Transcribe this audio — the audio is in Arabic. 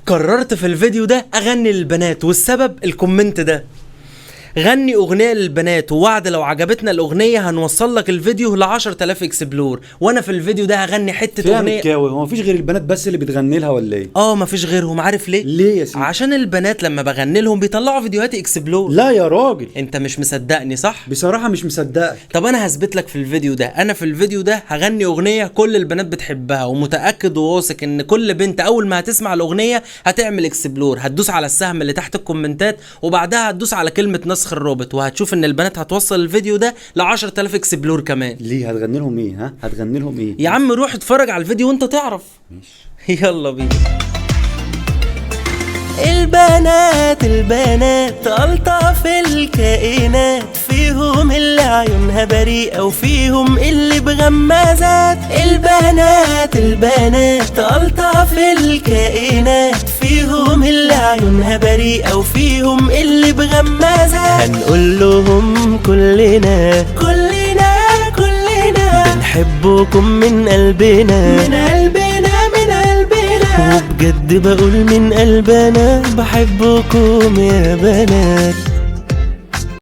قررت في الفيديو ده اغني للبنات، والسبب الكومنت ده. غني اغنيه للبنات ووعد لو عجبتنا الاغنيه هنوصل لك الفيديو ل 10000 اكسبلور. وانا في الفيديو ده هغني حته اغنيه. هو مفيش غير البنات بس اللي بتغني لها ولا ايه؟ مفيش غيرهم. عارف ليه؟ ليه يا سيدي؟ عشان البنات لما بغني لهم بيطلعوا فيديوهات اكسبلور. لا يا راجل، انت مش مصدقني صح؟ بصراحه مش مصدقك. طب انا هثبت لك في الفيديو ده. انا في الفيديو ده هغني اغنيه كل البنات بتحبها، ومتاكد وواثق ان كل بنت اول ما هتسمع الاغنيه هتعمل اكسبلور، هتدوس على السهم اللي تحت الكومنتات وبعدها هتدوس على كلمه نسخ الرابط، وهتشوف ان البنات هتوصل الفيديو ده ل 10000 اكسبلور كمان. ليه هتغني لهم ايه؟ هتغني لهم ايه يا عم روح اتفرج على الفيديو وانت تعرف. ماشي يلا بينا. البنات ألطف الكائنات، فيهم اللي عيونها بريئة وفيهم اللي بغمازات. البنات ألطف الكائنات، فيهم اللي عيونها بريئة وفيهم اللي بغمازات. هنقول لهم كلنا بنحبكم من قلبنا، وبجد بقول من قلبنا بحبكم يا بنات.